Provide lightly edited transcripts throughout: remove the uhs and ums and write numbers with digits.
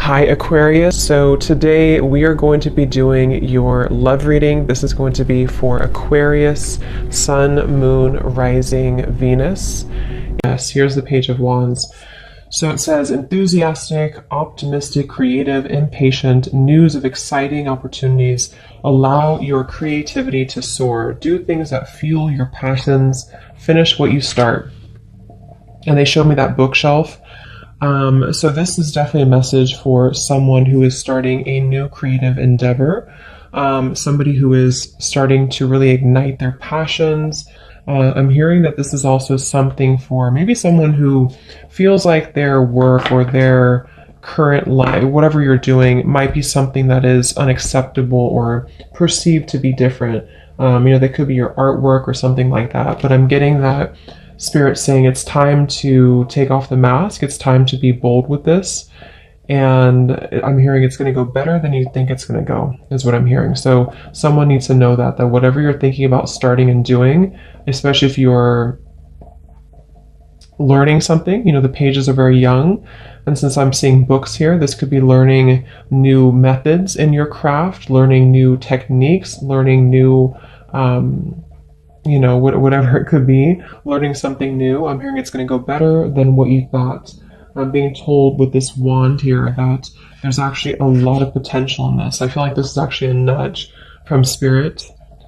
Hi Aquarius, so today we are going to be doing your love reading. This is going to be for Aquarius, Sun, Moon, Rising, Venus. Yes, here's the Page of Wands. So it says, enthusiastic, optimistic, creative, impatient, news of exciting opportunities. Allow your creativity to soar. Do things that fuel your passions. Finish what you start. And they showed me that bookshelf. So this is definitely a message for someone who is starting a new creative endeavor, somebody who is starting to really ignite their passions. I'm hearing that this is also something for maybe someone who feels like their work or their current life, whatever you're doing, might be something that is unacceptable or perceived to be different. That could be your artwork or something like that, but I'm getting that Spirit saying it's time to take off the mask. It's time to be bold with this. And I'm hearing it's going to go better than you think it's going to go, is what I'm hearing. So someone needs to know that whatever you're thinking about starting and doing, especially if you're learning something, the pages are very young. And since I'm seeing books here, this could be learning new methods in your craft, learning new techniques, learning new whatever it could be, learning something new. I'm hearing it's going to go better than what you thought. I'm being told with this wand here that there's actually a lot of potential in this. I feel like this is actually a nudge from Spirit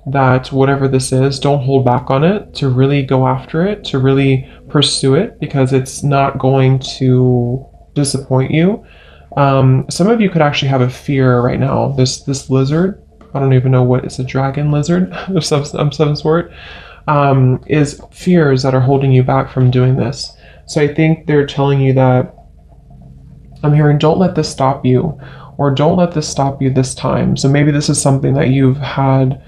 that whatever this is, don't hold back on it, to really go after it, to really pursue it, because it's not going to disappoint you. Some of you could actually have a fear right now. This lizard, I don't even know what, it's a dragon lizard of some sort, is fears that are holding you back from doing this. So I think they're telling you that, I'm hearing, don't let this stop you, or don't let this stop you this time. So maybe this is something that you've had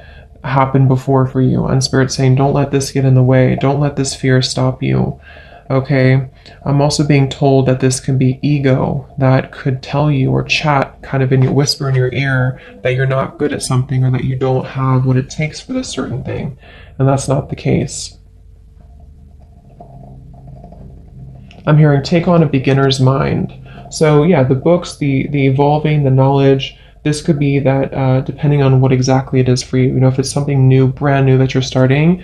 happen before for you, and Spirit's saying, don't let this get in the way. Don't let this fear stop you. Okay, I'm also being told that this can be ego that could tell you or chat kind of in your whisper in your ear that you're not good at something or that you don't have what it takes for this certain thing. And that's not the case. I'm hearing take on a beginner's mind. So yeah, the books, the evolving, the knowledge, this could be that depending on what exactly it is for you. If it's something new, brand new that you're starting,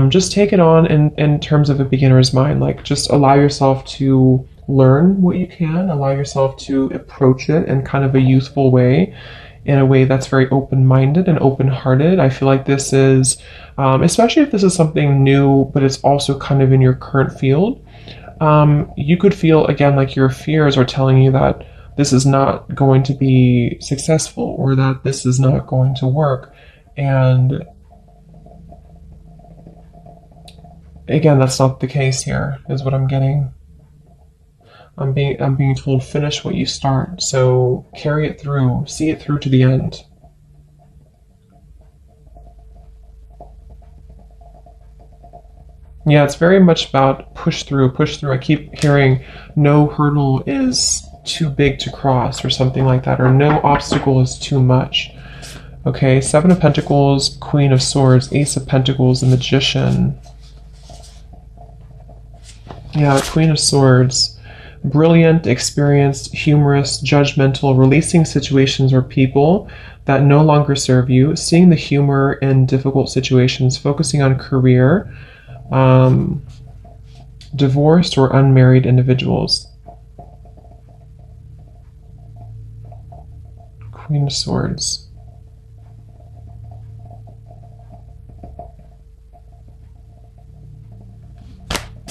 just take it on in terms of a beginner's mind. Like, just allow yourself to learn what you can, allow yourself to approach it in kind of a youthful way, in a way that's very open-minded and open-hearted. I feel like this is, especially if this is something new, but it's also kind of in your current field, you could feel, again, like your fears are telling you that this is not going to be successful, or that this is not going to work. And again, that's not the case here, is what I'm getting. I'm being told, finish what you start. So carry it through, see it through to the end. Yeah, it's very much about push through. I keep hearing no hurdle is too big to cross, or something like that, or no obstacle is too much. Okay, Seven of Pentacles, Queen of Swords, Ace of Pentacles, the Magician. Yeah, Queen of Swords. Brilliant, experienced, humorous, judgmental, releasing situations or people that no longer serve you, seeing the humor in difficult situations, focusing on career, divorced or unmarried individuals. Queen of Swords.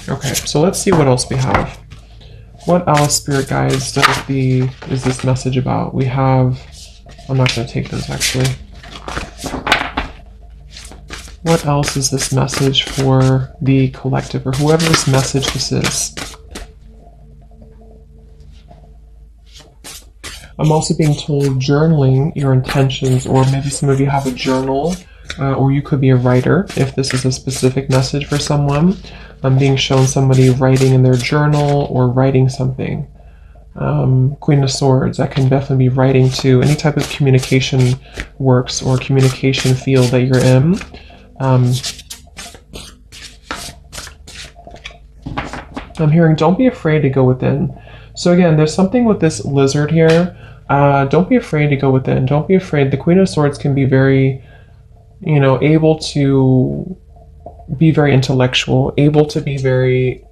Okay, so let's see what else we have. What else, Spirit Guides, is this message about? We have, I'm not going to take those actually. What else is this message for the collective, or whoever this message this is? I'm also being told journaling your intentions, or maybe some of you have a journal, or you could be a writer if this is a specific message for someone. I'm being shown somebody writing in their journal or writing something. Queen of Swords, that can definitely be writing to any type of communication works or communication field that you're in. I'm hearing don't be afraid to go within. So again, there's something with this lizard here. Don't be afraid to go within. Don't be afraid. The Queen of Swords can be very, able to be very intellectual, able to be very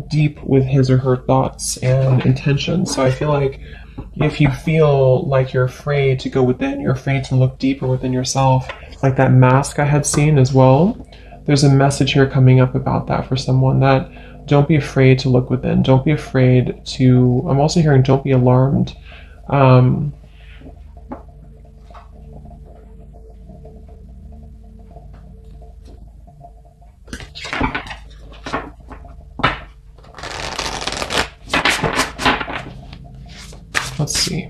deep with his or her thoughts and intentions. So I feel like if you feel like you're afraid to go within, you're afraid to look deeper within yourself, like that mask I had seen as well, there's a message here coming up about that for someone, that don't be afraid to look within. Don't be afraid to, I'm also hearing don't be alarmed. Let's see.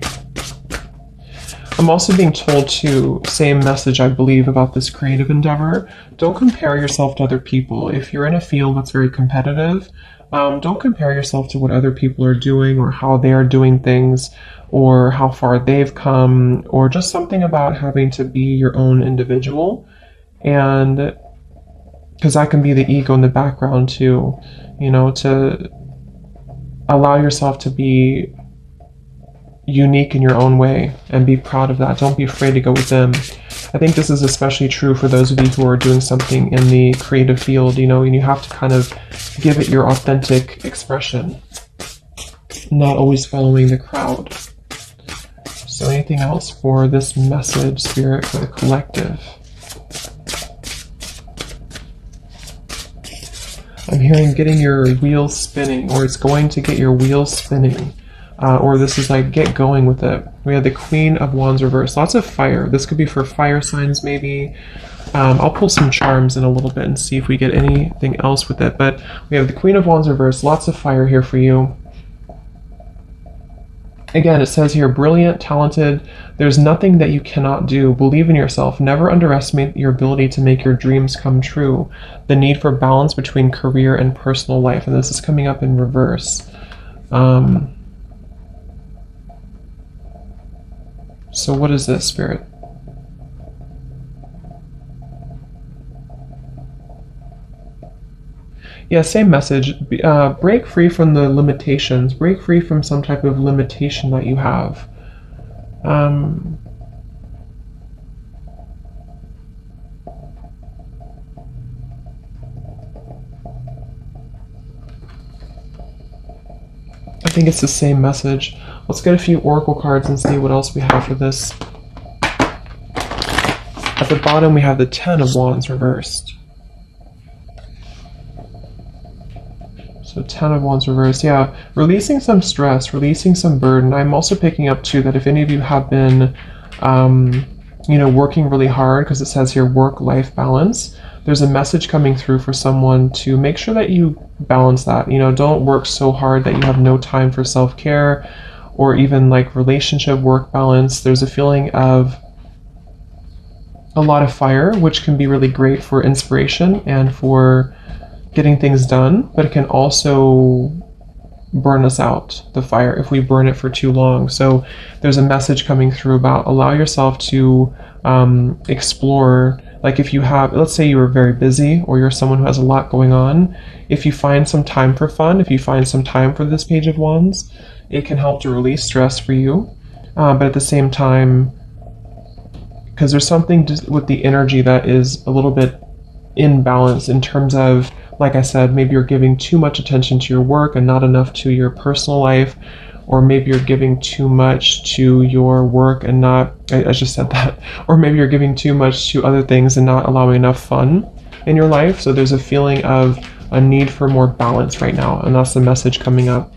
I'm also being told to, same message I believe about this creative endeavor, don't compare yourself to other people. If you're in a field that's very competitive, don't compare yourself to what other people are doing or how they are doing things or how far they've come, or just something about having to be your own individual. And because that can be the ego in the background too, to allow yourself to be unique in your own way and be proud of that. Don't be afraid to go within. I think this is especially true for those of you who are doing something in the creative field, and you have to kind of give it your authentic expression, not always following the crowd. So anything else for this message, Spirit, for the collective? I'm hearing getting your wheels spinning, or it's going to get your wheels spinning. Or this is like get going with it. We have the Queen of Wands reversed. Lots of fire. This could be for fire signs maybe. I'll pull some charms in a little bit and see if we get anything else with it. But we have the Queen of Wands reversed. Lots of fire here for you. Again, it says here, brilliant, talented. There's nothing that you cannot do. Believe in yourself. Never underestimate your ability to make your dreams come true. The need for balance between career and personal life. And this is coming up in reverse. So what is this, Spirit? Yeah, same message. Break free from the limitations. Break free from some type of limitation that you have. I think it's the same message. Let's get a few oracle cards and see what else we have for this. At the bottom we have the Ten of Wands reversed. So Ten of Wands reversed, yeah. Releasing some stress, releasing some burden. I'm also picking up too that if any of you have been, working really hard, because it says here work-life balance, there's a message coming through for someone to make sure that you balance that. Don't work so hard that you have no time for self-care or even like relationship work balance. There's a feeling of a lot of fire, which can be really great for inspiration and for getting things done, but it can also burn us out, the fire, if we burn it for too long. So there's a message coming through about allow yourself to explore. Like if you have, let's say you were very busy or you're someone who has a lot going on, if you find some time for fun, if you find some time for this Page of Wands, it can help to release stress for you. But at the same time, because there's something with the energy that is a little bit imbalanced in terms of, like I said, maybe you're giving too much attention to your work and not enough to your personal life, or maybe you're giving too much to your work and not, I just said that, or maybe you're giving too much to other things and not allowing enough fun in your life. So there's a feeling of a need for more balance right now, and that's the message coming up.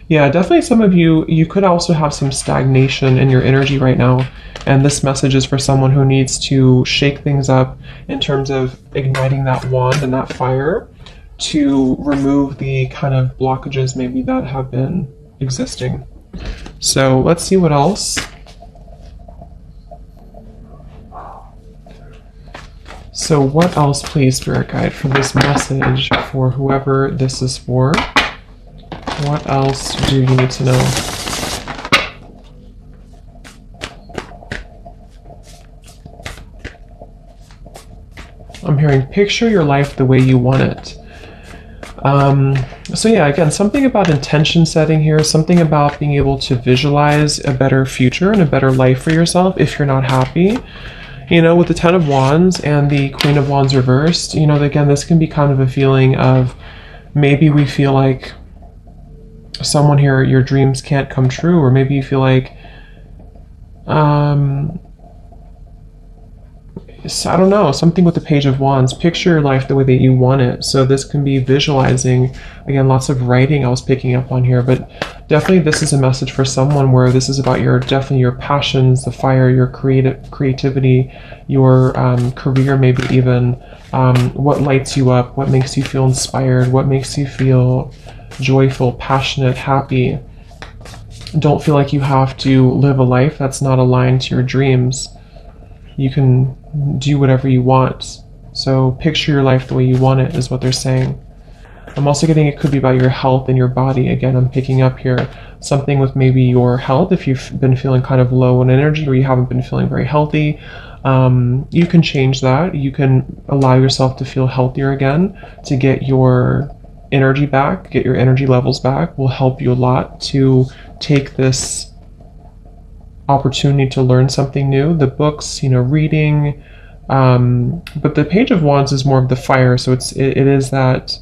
Yeah, definitely some of you could also have some stagnation in your energy right now. And this message is for someone who needs to shake things up in terms of igniting that wand and that fire to remove the kind of blockages maybe that have been existing. So let's see what else. So what else, please, Spirit Guide, for this message for whoever this is for? What else do you need to know? I'm hearing picture your life the way you want it. So yeah, again, something about intention setting here, something about being able to visualize a better future and a better life for yourself if you're not happy. You know, with the Ten of Wands and the Queen of Wands reversed, you know, again, this can be kind of a feeling of maybe we feel like someone here, your dreams can't come true, or maybe you feel like, I don't know, something with the Page of Wands. Picture your life the way that you want it. So this can be visualizing, again, lots of writing I was picking up on here, but definitely this is a message for someone where this is about definitely your passions, the fire, your creativity, your career, maybe even what lights you up, what makes you feel inspired, what makes you feel joyful, passionate, happy. Don't feel like you have to live a life that's not aligned to your dreams. You can do whatever you want. So picture your life the way you want it is what they're saying. I'm also getting it could be about your health and your body. Again, I'm picking up here something with maybe your health. If you've been feeling kind of low in energy or you haven't been feeling very healthy, you can change that. You can allow yourself to feel healthier again, to get your energy back, get your energy levels back. Will help you a lot to take this opportunity to learn something new. The books, you know, reading, but the Page of Wands is more of the fire, so it is that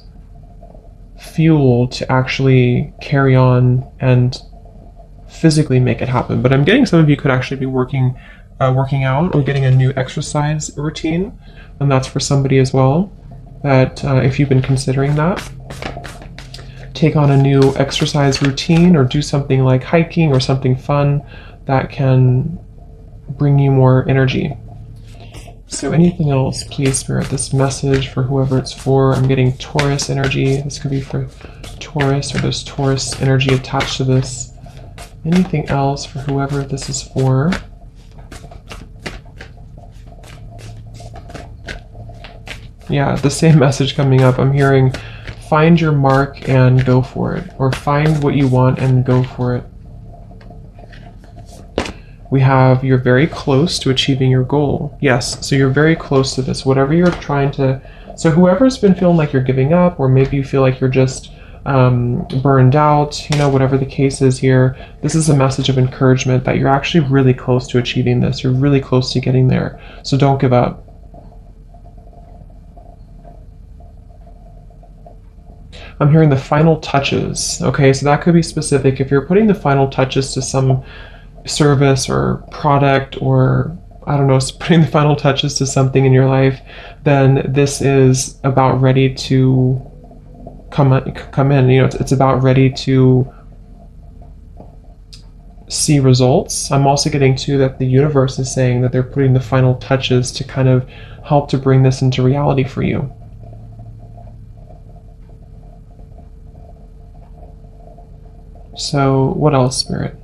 fuel to actually carry on and physically make it happen. But I'm getting some of you could actually be working out or getting a new exercise routine, and that's for somebody as well, that if you've been considering that, take on a new exercise routine or do something like hiking or something fun that can bring you more energy. So anything else, please, Spirit, this message for whoever it's for. I'm getting Taurus energy. This could be for Taurus, or there's Taurus energy attached to this. Anything else for whoever this is for? Yeah, the same message coming up. I'm hearing find your mark and go for it, or find what you want and go for it. We have you're very close to achieving your goal. Yes, so you're very close to this. Whatever you're trying to... So whoever's been feeling like you're giving up, or maybe you feel like you're just burned out, you know, whatever the case is here, this is a message of encouragement that you're actually really close to achieving this. You're really close to getting there. So don't give up. I'm hearing the final touches. Okay, so that could be specific. If you're putting the final touches to some service or product, or I don't know, putting the final touches to something in your life, then this is about ready to come in. You know, it's about ready to see results. I'm also getting too that the universe is saying that they're putting the final touches to kind of help to bring this into reality for you. So what else, Spirit?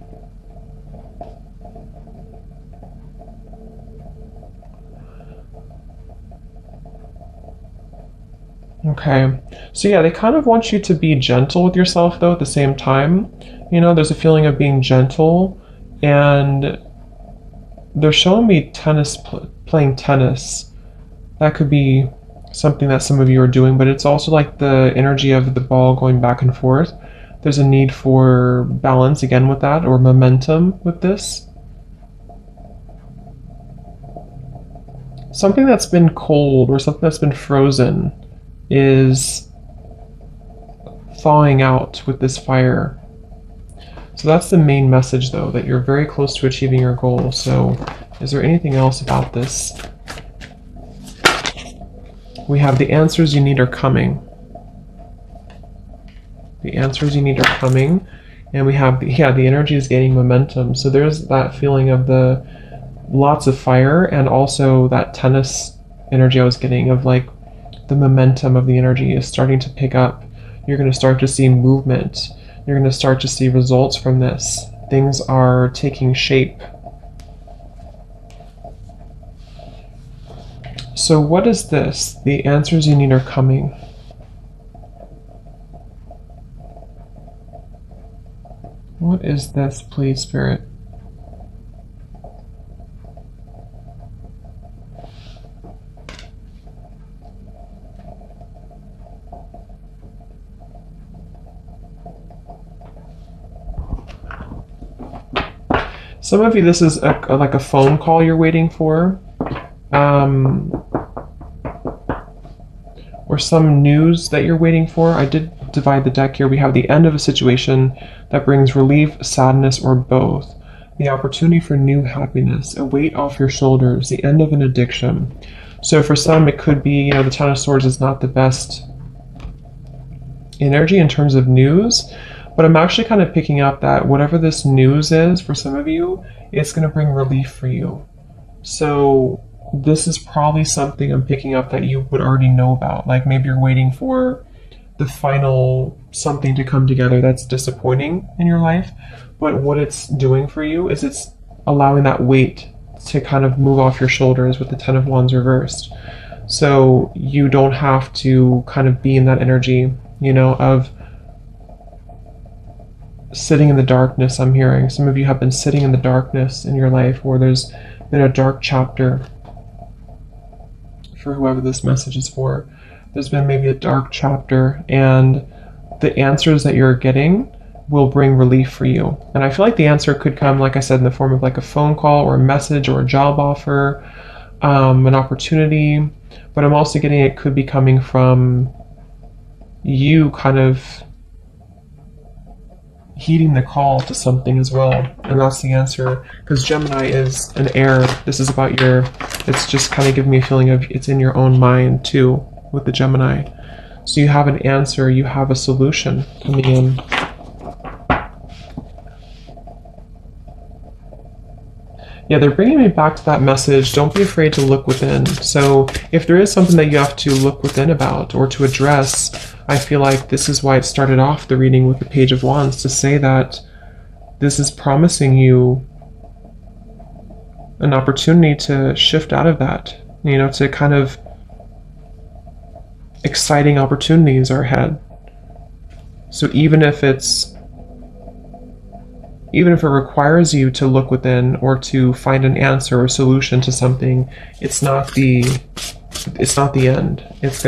Okay, so yeah, they kind of want you to be gentle with yourself though at the same time. You know, there's a feeling of being gentle, and they're showing me playing tennis. That could be something that some of you are doing, but it's also like the energy of the ball going back and forth. There's a need for balance again with that, or momentum with this. Something that's been cold or something that's been frozen is thawing out with this fire. So that's the main message though, that you're very close to achieving your goal. So is there anything else about this? We have the answers you need are coming. The answers you need are coming. And we have, the energy is gaining momentum. So there's that feeling of the lots of fire, and also that tennis energy I was getting of like the momentum of the energy is starting to pick up. You're going to start to see movement. You're going to start to see results from this. Things are taking shape. So what is this? The answers you need are coming. What is this, please, Spirit? Some of you, this is like a phone call you're waiting for. Or some news that you're waiting for. I did divide the deck here. We have the end of a situation that brings relief, sadness, or both. The opportunity for new happiness, a weight off your shoulders, the end of an addiction. So for some, it could be, the Ten of Swords is not the best energy in terms of news, but I'm actually kind of picking up that whatever this news is for some of you, it's going to bring relief for you. So this is probably something I'm picking up that you would already know about. Like maybe you're waiting for the final something to come together that's disappointing in your life. But what it's doing for you is it's allowing that weight to kind of move off your shoulders with the Ten of Wands reversed. So you don't have to kind of be in that energy, of sitting in the darkness. I'm hearing some of you have been sitting in the darkness in your life, or there's been a dark chapter. For whoever this message is for, there's been maybe a dark chapter, and the answers that you're getting will bring relief for you. And I feel like the answer could come, like I said, in the form of like a phone call or a message or a job offer, an opportunity. But I'm also getting it could be coming from you kind of heeding the call to something as well. And that's the answer, because Gemini is an air. This is about it's just kind of giving me a feeling of it's in your own mind too with the Gemini. So you have an answer, you have a solution coming in. Yeah, they're bringing me back to that message. Don't be afraid to look within. So if there is something that you have to look within about or to address, I feel like this is why it started off the reading with the Page of Wands, to say that this is promising you an opportunity to shift out of that, to kind of exciting opportunities are ahead. So even if it requires you to look within or to find an answer or solution to something, it's not the end. It's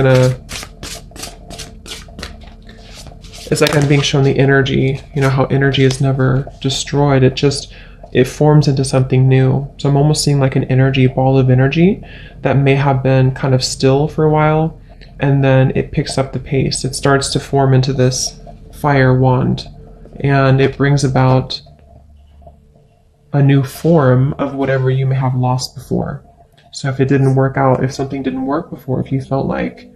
like I'm being shown the energy, how energy is never destroyed. It forms into something new. So I'm almost seeing like an energy, ball of energy that may have been kind of still for a while, and then it picks up the pace. It starts to form into this fire wand, and it brings about a new form of whatever you may have lost before. So if it didn't work out, if something didn't work before, if you felt like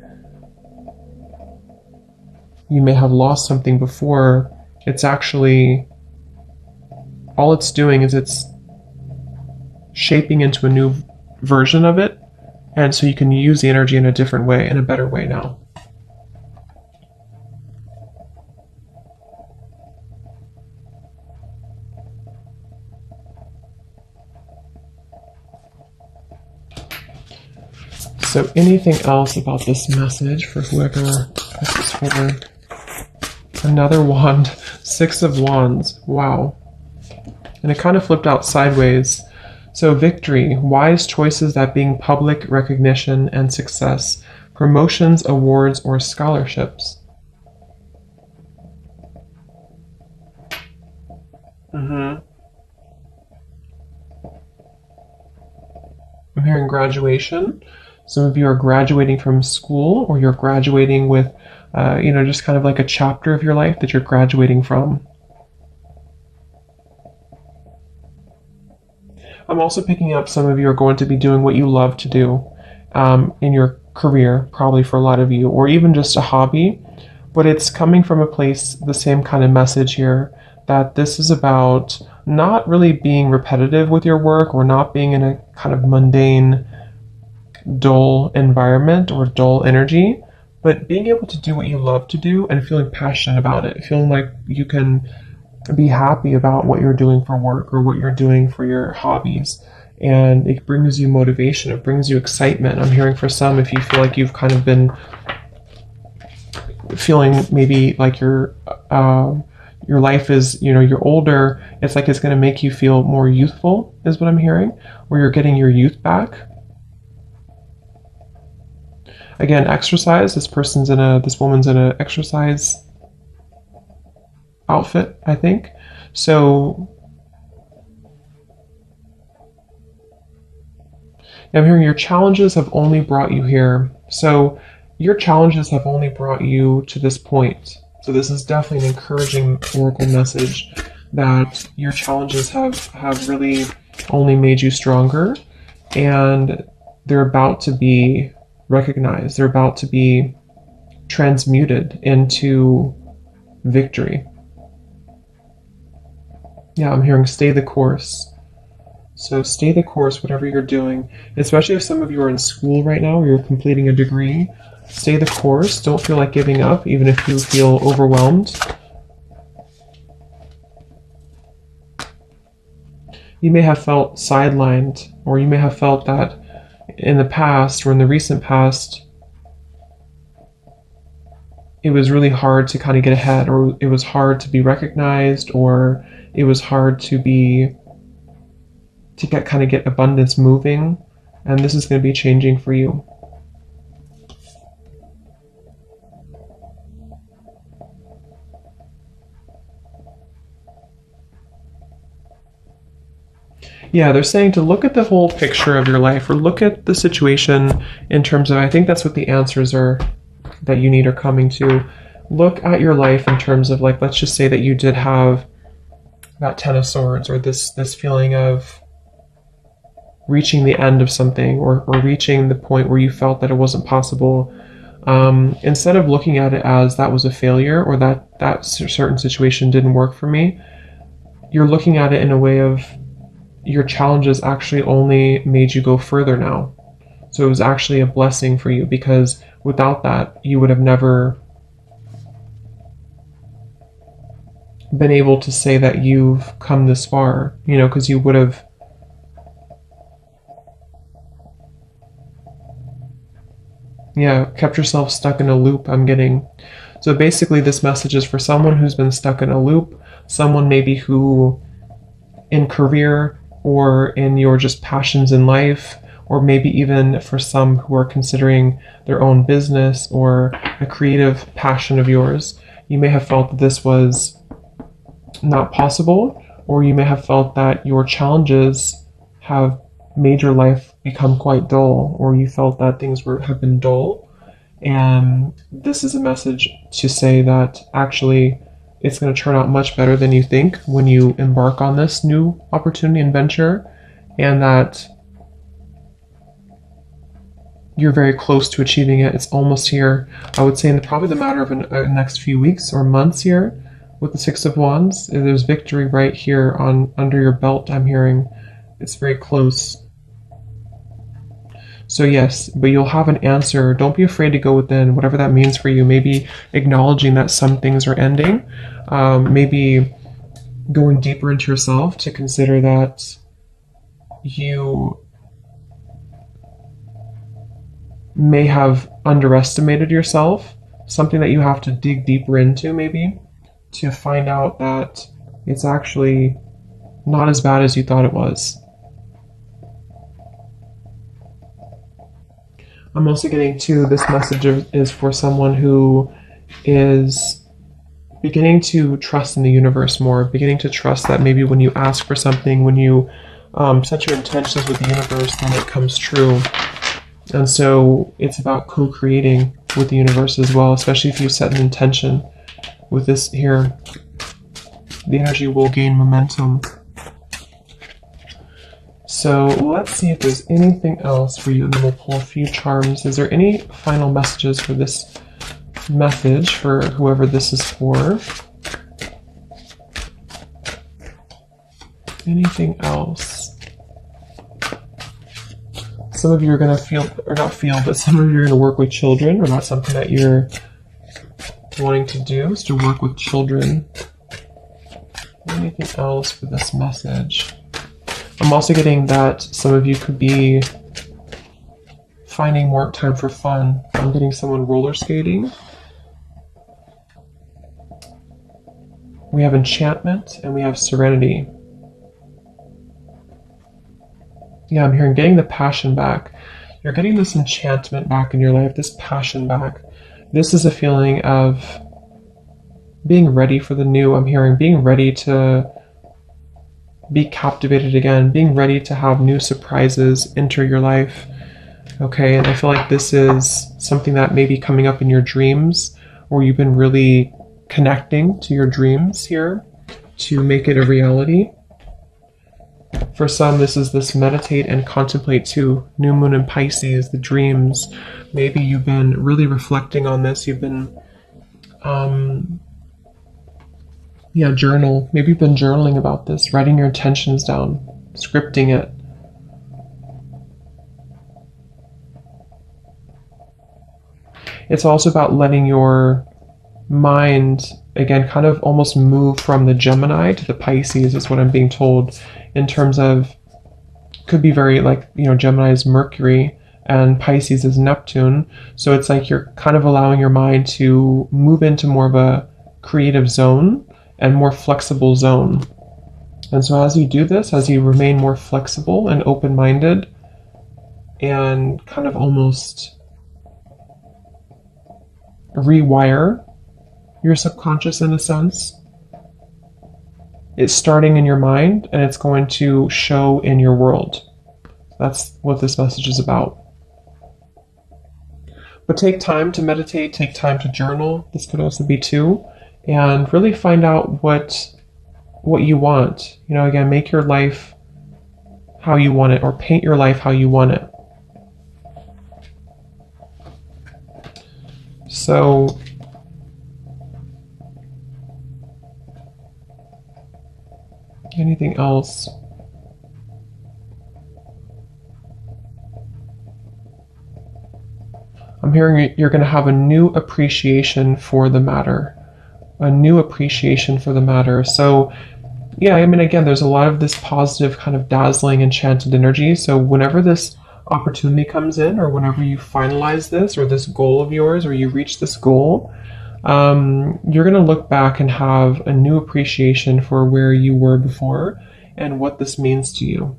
you may have lost something before, it's actually, all it's doing is it's shaping into a new version of it, and so you can use the energy in a different way, in a better way now. So anything else about this message for whoever this is for? Another wand, Six of Wands, wow. And it kind of flipped out sideways. So victory, wise choices that bring public recognition and success, promotions, awards, or scholarships. I'm hearing graduation. Some of you are graduating from school, or you're graduating with, just kind of like a chapter of your life that you're graduating from. I'm also picking up some of you are going to be doing what you love to do in your career, probably for a lot of you, or even just a hobby. But it's coming from a place, the same kind of message here, that this is about not really being repetitive with your work, or not being in a kind of mundane, dull environment or dull energy, but being able to do what you love to do and feeling passionate about it, feeling like you can be happy about what you're doing for work or what you're doing for your hobbies. And it brings you motivation, it brings you excitement. I'm hearing for some, if you feel like you've kind of been feeling maybe like your life is, you're older, it's like it's going to make you feel more youthful, is what I'm hearing, where you're getting your youth back. Again, exercise. This woman's in an exercise outfit, I think. So I'm hearing your challenges have only brought you here. So your challenges have only brought you to this point. So this is definitely an encouraging oracle message that your challenges have really only made you stronger, and they're about to be recognized. They're about to be transmuted into victory. Yeah, I'm hearing stay the course. So stay the course, whatever you're doing, especially if some of you are in school right now or you're completing a degree. Stay the course. Don't feel like giving up, even if you feel overwhelmed. You may have felt sidelined, or you may have felt that in the past or in the recent past, it was really hard to kind of get ahead, or it was hard to be recognized, or it was hard to get abundance moving, and this is going to be changing for you. Yeah, they're saying to look at the whole picture of your life, or look at the situation in terms of, I think that's what the answers are that you need are coming to. Look at your life in terms of, like, let's just say that you did have that Ten of Swords, or this feeling of reaching the end of something, or reaching the point where you felt that it wasn't possible. Instead of looking at it as that was a failure, or that certain situation didn't work for me, you're looking at it in a way of your challenges actually only made you go further now. So it was actually a blessing for you, because without that, you would have never been able to say that you've come this far, because you would have kept yourself stuck in a loop, I'm getting. So basically this message is for someone who's been stuck in a loop, someone maybe who in career or in your just passions in life, or maybe even for some who are considering their own business or a creative passion of yours, you may have felt that this was not possible, or you may have felt that your challenges have made your life become quite dull, or you felt that things have been dull. And this is a message to say that actually it's going to turn out much better than you think when you embark on this new opportunity and venture, and that you're very close to achieving it. It's almost here. I would say in probably the matter of the next few weeks or months here with the Six of Wands. There's victory right here under your belt, I'm hearing. It's very close. So yes, but you'll have an answer. Don't be afraid to go within, whatever that means for you. Maybe acknowledging that some things are ending. Maybe going deeper into yourself to consider that you may have underestimated yourself. Something that you have to dig deeper into, maybe, to find out that it's actually not as bad as you thought it was. I'm also getting to this message is for someone who is beginning to trust in the universe more, beginning to trust that maybe when you ask for something, when you set your intentions with the universe, then it comes true. And so it's about co-creating with the universe as well, especially if you set an intention with this here. The energy will gain momentum. So let's see if there's anything else for you, and then we'll pull a few charms. Is there any final messages for this message for whoever this is for? Anything else? Some of you are going to feel, or not feel, but some of you are going to work with children, or that's something that you're wanting to do, is to work with children. Anything else for this message? I'm also getting that some of you could be finding more time for fun. I'm getting someone roller skating. We have enchantment and we have serenity. Yeah, I'm hearing getting the passion back. You're getting this enchantment back in your life, this passion back. This is a feeling of being ready for the new. I'm hearing being ready to be captivated again, being ready to have new surprises enter your life. Okay, and I feel like this is something that may be coming up in your dreams, or you've been really connecting to your dreams here to make it a reality. For some, this is this meditate and contemplate too. New moon in Pisces, the dreams. Maybe you've been really reflecting on this. You've been, journal. Maybe you've been journaling about this, writing your intentions down, scripting it. It's also about letting your mind, again, kind of almost move from the Gemini to the Pisces, is what I'm being told, in terms of, could be very like, Gemini is Mercury and Pisces is Neptune. So it's like you're kind of allowing your mind to move into more of a creative zone and more flexible zone. And so as you do this, as you remain more flexible and open-minded and kind of almost rewire your subconscious in a sense, it's starting in your mind and it's going to show in your world. That's what this message is about. But take time to meditate, take time to journal. This could also be too, and really find out what you want. Again, make your life how you want it, or paint your life how you want it. So anything else? I'm hearing you're going to have a new appreciation for the matter. A new appreciation for the matter. So, again, there's a lot of this positive kind of dazzling, enchanted energy. So whenever this opportunity comes in, or whenever you finalize this, or this goal of yours, or you reach this goal, you're going to look back and have a new appreciation for where you were before and what this means to you.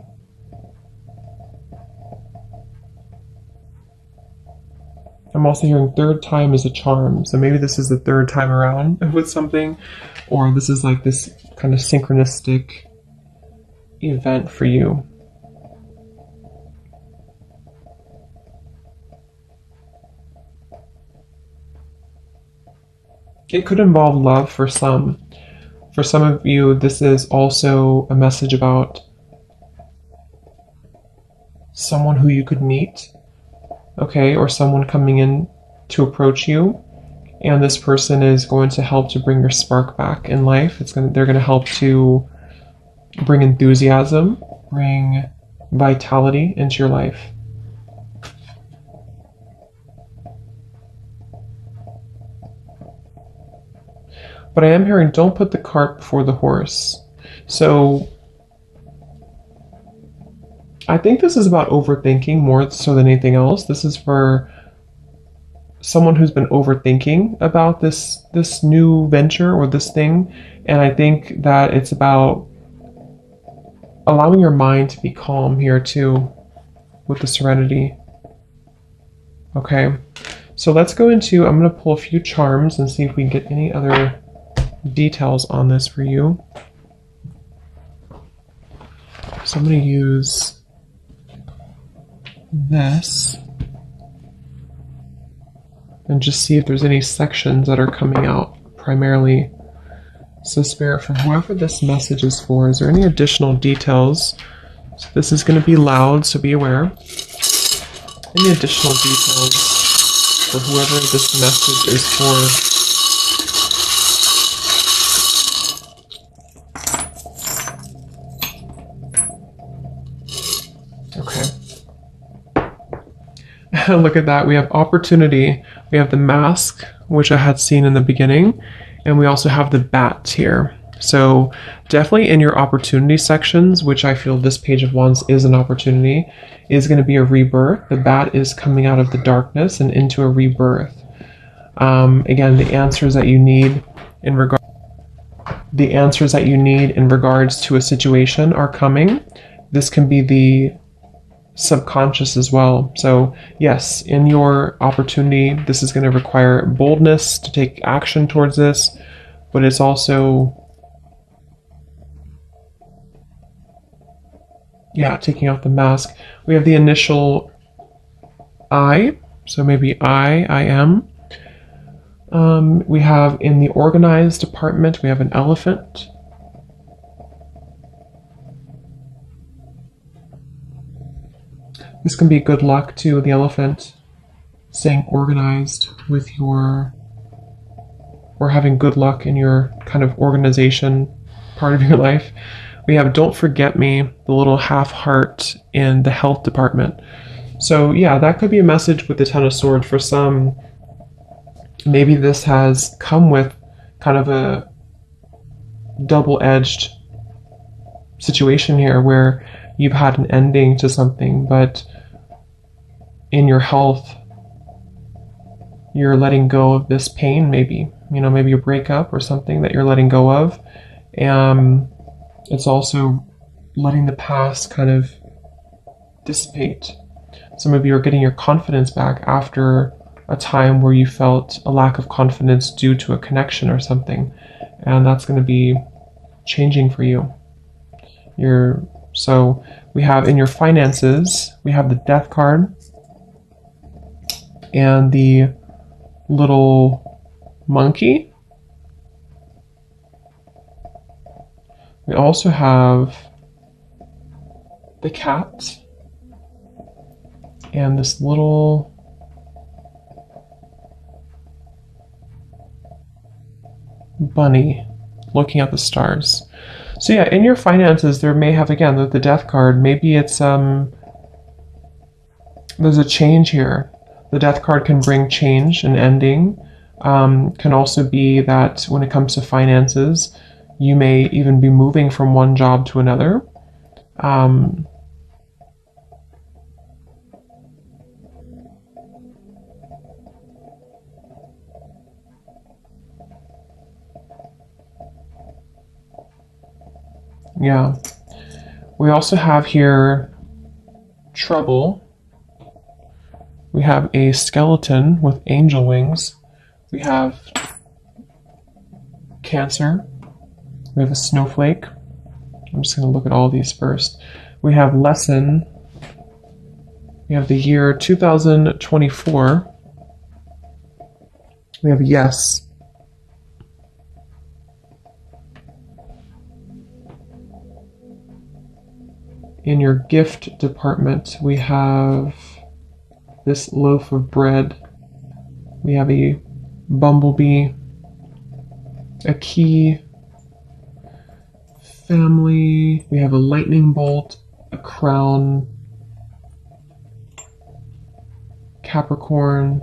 I'm also hearing third time is a charm. So maybe this is the third time around with something, or this is like this kind of synchronistic event for you. It could involve love for some. For some of you, this is also a message about someone who you could meet, okay, or someone coming in to approach you, and this person is going to help to bring your spark back in life. They're going to help to bring enthusiasm, bring vitality into your life. But I am hearing, don't put the cart before the horse. So I think this is about overthinking more so than anything else. This is for someone who's been overthinking about this new venture or this thing. And I think that it's about allowing your mind to be calm here too, with the serenity. Okay, so let's go into, I'm going to pull a few charms and see if we can get any other details on this for you. So I'm going to use this and just see if there's any sections that are coming out primarily. So Spirit, for whoever this message is for, is there any additional details? So this is going to be loud, so be aware. Any additional details for whoever this message is for? Look at that. We have opportunity. We have the mask, which I had seen in the beginning, and we also have the bat here. So definitely in your opportunity sections, which I feel this Page of Wands is an opportunity, is going to be a rebirth. The bat is coming out of the darkness and into a rebirth. Again, the answers that you need in regards to a situation are coming. This can be the subconscious as well. So yes, in your opportunity, this is going to require boldness to take action towards this, but it's also Yeah, taking off the mask. We have the initial I, so maybe I am. We have in the organized department, we have an elephant. This can be good luck to the elephant, staying organized with your, or having good luck in your kind of organization part of your life. We have don't forget me, the little half heart in the health department. So yeah, that could be a message with the Ten of Swords for some. Maybe this has come with kind of a double-edged situation here where you've had an ending to something, but in your health, you're letting go of this pain, maybe. You know, maybe a breakup or something that you're letting go of. It's also letting the past kind of dissipate. Some of you are getting your confidence back after a time where you felt a lack of confidence due to a connection or something. And that's going to be changing for you. So we have in your finances, we have the Death card and the little monkey. We also have the cat and this little bunny looking at the stars. So yeah, in your finances, there may have, again, the Death card, maybe it's, there's a change here. The Death card can bring change and ending. Can also be that when it comes to finances, you may even be moving from one job to another. Yeah. We also have here trouble. We have a skeleton with angel wings. We have Cancer. We have a snowflake. I'm just going to look at all these first. We have lesson. We have the year 2024. We have yes. In your gift department, we have this loaf of bread. We have a bumblebee, a key, family. We have a lightning bolt, a crown, Capricorn.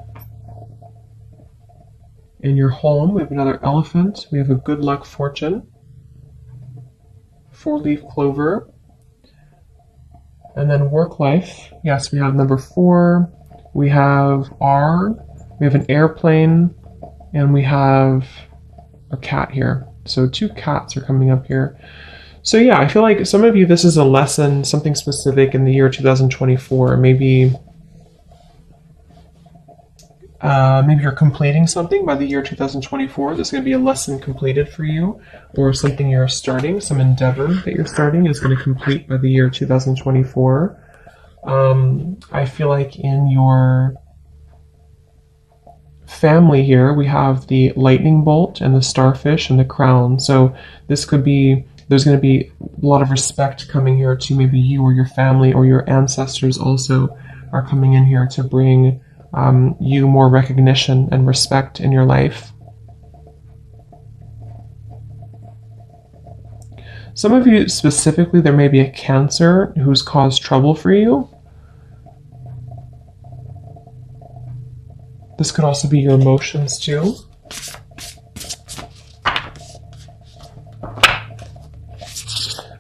In your home, we have another elephant. We have a good luck fortune, 4-leaf clover. And then work life, yes, we have number 4, we have R, we have an airplane, and we have a cat here. So 2 cats are coming up here. So yeah, I feel like some of you, this is a lesson, something specific in the year 2024. Maybe you're completing something by the year 2024. This is going to be a lesson completed for you, or something you're starting, some endeavor that you're starting is going to complete by the year 2024. I feel like in your family here, we have the lightning bolt and the starfish and the crown. So this could be, there's going to be a lot of respect coming here to maybe you or your family or your ancestors also are coming in here to bring you more recognition and respect in your life. Some of you specifically, there may be a Cancer who's caused trouble for you. This could also be your emotions too.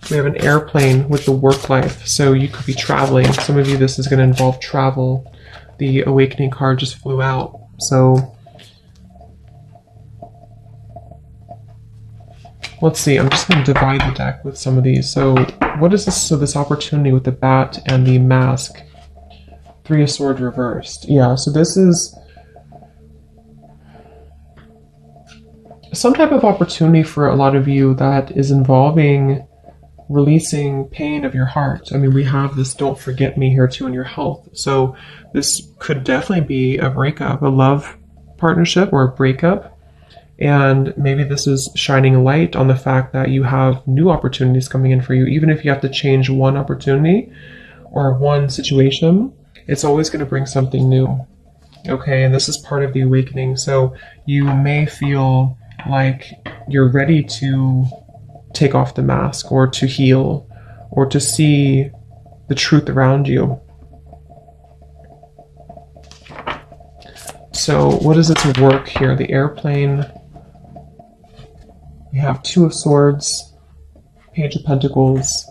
We have an airplane with the work life, so you could be traveling. Some of you, this is going to involve travel. The awakening card just flew out, so let's see. I'm just going to divide the deck with some of these. So what is this? So this opportunity with the bat and the mask, 3 of Swords reversed. Yeah, so this is some type of opportunity for a lot of you that is involving releasing pain of your heart. I mean, we have this don't forget me here too in your health. So this could definitely be a breakup, a love partnership or a breakup. And maybe this is shining light on the fact that you have new opportunities coming in for you. Even if you have to change one opportunity or one situation, it's always going to bring something new. Okay, and this is part of the awakening. So you may feel like you're ready to take off the mask or to heal or to see the truth around you. So what is it to work here? The airplane. We have Two of Swords, Page of Pentacles,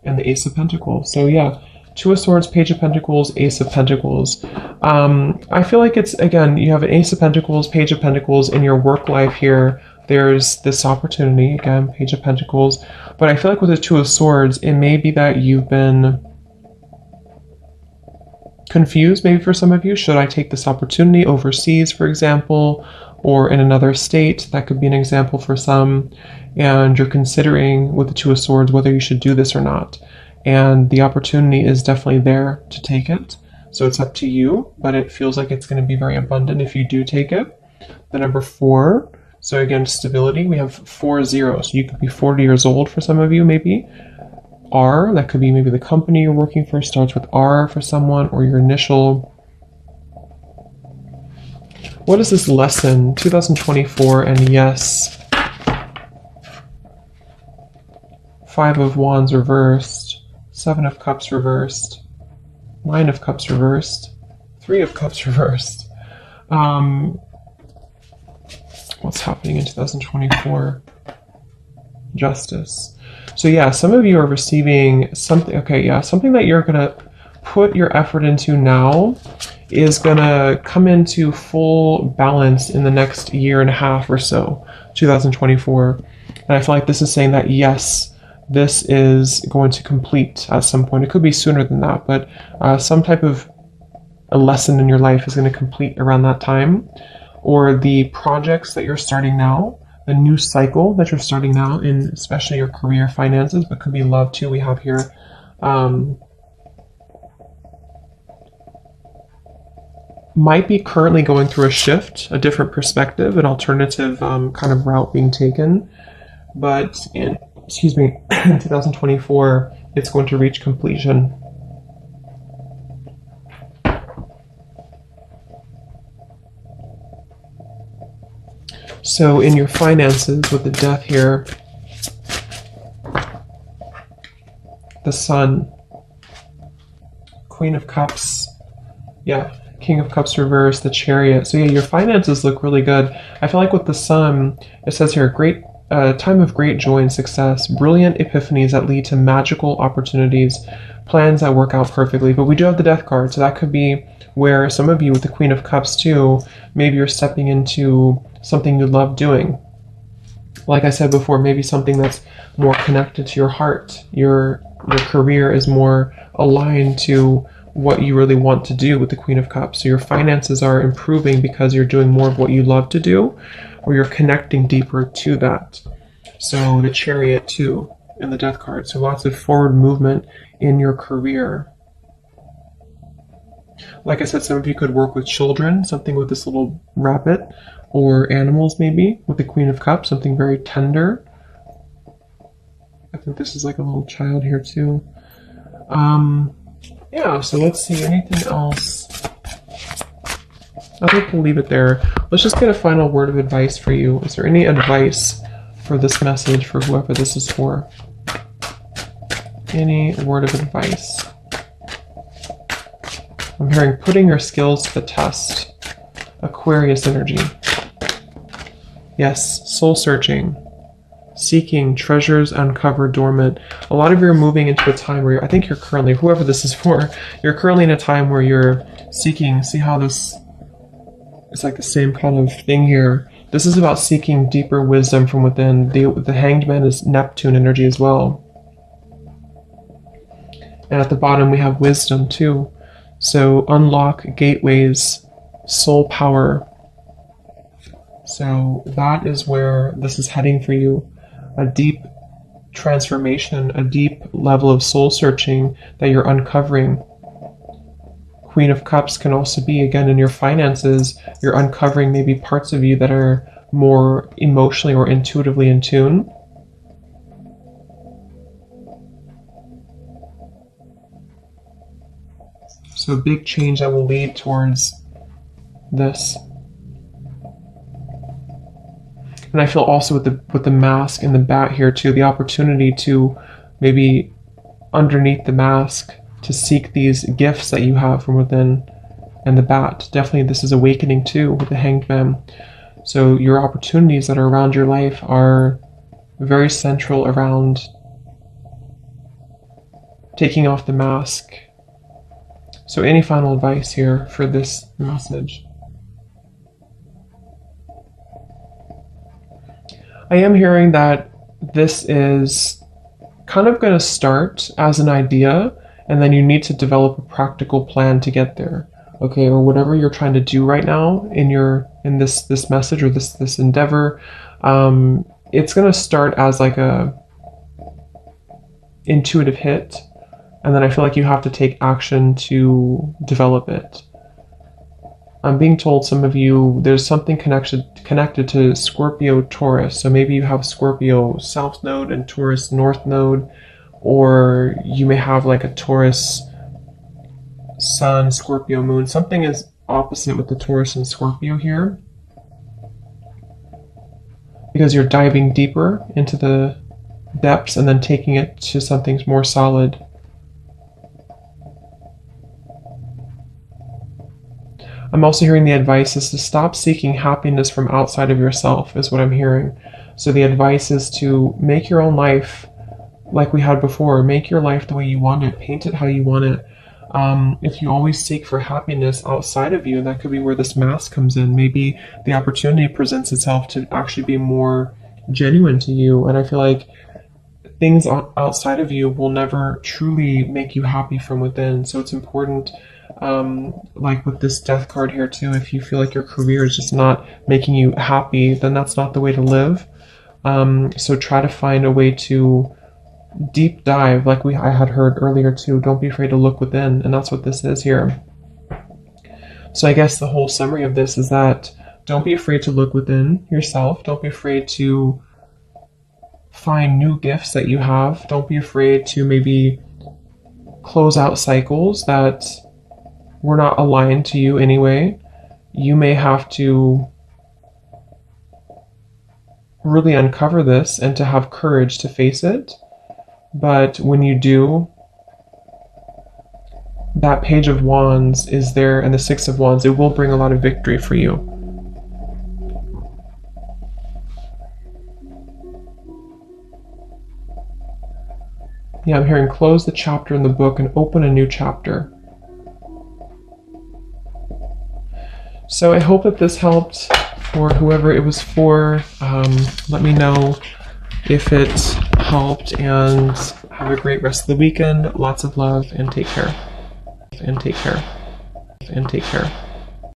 and the Ace of Pentacles. So yeah, Two of Swords, Page of Pentacles, Ace of Pentacles. I feel like it's, again, you have an Ace of Pentacles, Page of Pentacles in your work life here. There's this opportunity, again, Page of Pentacles. But I feel like with the Two of Swords, it may be that you've been confused, maybe for some of you. Should I take this opportunity overseas, for example, or in another state? That could be an example for some. And you're considering with the Two of Swords whether you should do this or not. And the opportunity is definitely there to take it. So it's up to you, but it feels like it's going to be very abundant if you do take it. The number 4. So again, stability, we have 4-0. So you could be 40 years old for some of you, maybe. R, that could be maybe the company you're working for starts with R for someone, or your initial. What is this lesson? 2024, and yes. 5 of Wands reversed. 7 of Cups reversed. 9 of Cups reversed. 3 of Cups reversed. What's happening in 2024? Justice. So yeah, some of you are receiving something. Okay, yeah, something that you're going to put your effort into now is going to come into full balance in the next year and a half or so, 2024. And I feel like this is saying that, yes, this is going to complete at some point. It could be sooner than that, but some type of a lesson in your life is going to complete around that time. Or the projects that you're starting now, the new cycle that you're starting now in especially your career, finances, but could be love too, we have here. Might be currently going through a shift, a different perspective, an alternative kind of route being taken. But in 2024, it's going to reach completion. So in your finances, with the Death here, the Sun, Queen of Cups, yeah, King of Cups reversed, the Chariot. So yeah, your finances look really good. I feel like with the Sun, it says here, great time of great joy and success, brilliant epiphanies that lead to magical opportunities, plans that work out perfectly. But we do have the Death card, so that could be where some of you with the Queen of Cups too, maybe you're stepping into something you love doing. Like I said before, maybe something that's more connected to your heart. Your career is more aligned to what you really want to do with the Queen of Cups. So your finances are improving because you're doing more of what you love to do, or you're connecting deeper to that. So the Chariot too, and the Death card. So lots of forward movement in your career. Like I said, some of you could work with children, something with this little rabbit, or animals maybe, with the Queen of Cups, something very tender. I think this is like a little child here too. Yeah, so let's see, anything else? I think we'll leave it there. Let's just get a final word of advice for you. Is there any advice for this message for whoever this is for? Any word of advice? I'm hearing putting your skills to the test. Aquarius energy. Yes, soul searching. Seeking treasures uncovered dormant. A lot of you are moving into a time where I think you're currently, whoever this is for, you're currently in a time where you're seeking, see how this, it's like the same kind of thing here. This is about seeking deeper wisdom from within. The Hanged Man is Neptune energy as well. And at the bottom we have wisdom too. So unlock gateways, soul power. So that is where this is heading for you. A deep transformation, a deep level of soul searching that you're uncovering. Queen of Cups can also be, again, in your finances, you're uncovering maybe parts of you that are more emotionally or intuitively in tune. So a big change that will lead towards this. And I feel also with the mask and the bat here too, the opportunity to maybe underneath the mask to seek these gifts that you have from within. And the bat, definitely this is awakening too with the Hanged Man. So your opportunities that are around your life are very central around taking off the mask. So any final advice here for this message? I am hearing that this is kind of going to start as an idea, and then you need to develop a practical plan to get there. Okay, or whatever you're trying to do right now in this message or this endeavor, it's going to start as like a intuitive hit, and then I feel like you have to take action to develop it. I'm being told some of you, there's something connected to Scorpio Taurus. So maybe you have Scorpio South Node and Taurus North Node, or you may have like a Taurus Sun, Scorpio Moon. Something is opposite with the Taurus and Scorpio here, because you're diving deeper into the depths and then taking it to something more solid. I'm also hearing the advice is to stop seeking happiness from outside of yourself, is what I'm hearing. So the advice is to make your own life like we had before. Make your life the way you want it. Paint it how you want it. If you always seek for happiness outside of you, and that could be where this mask comes in, maybe the opportunity presents itself to actually be more genuine to you. And I feel like things outside of you will never truly make you happy from within. So it's important, like with this death card here too, if you feel like your career is just not making you happy, then that's not the way to live. So try to find a way to deep dive, like I had heard earlier too. Don't be afraid to look within, and that's what this is here. So I guess the whole summary of this is that don't be afraid to look within yourself. Don't be afraid to find new gifts that you have. Don't be afraid to maybe close out cycles that were not aligned to you anyway. You may have to really uncover this and to have courage to face it. But when you do, that Page of Wands is there, and the Six of Wands, it will bring a lot of victory for you. Yeah, I'm hearing close the chapter in the book and open a new chapter. So I hope that this helped for whoever it was for. Let me know if it helped, and have a great rest of the weekend. Lots of love, and take care. And take care. And take care.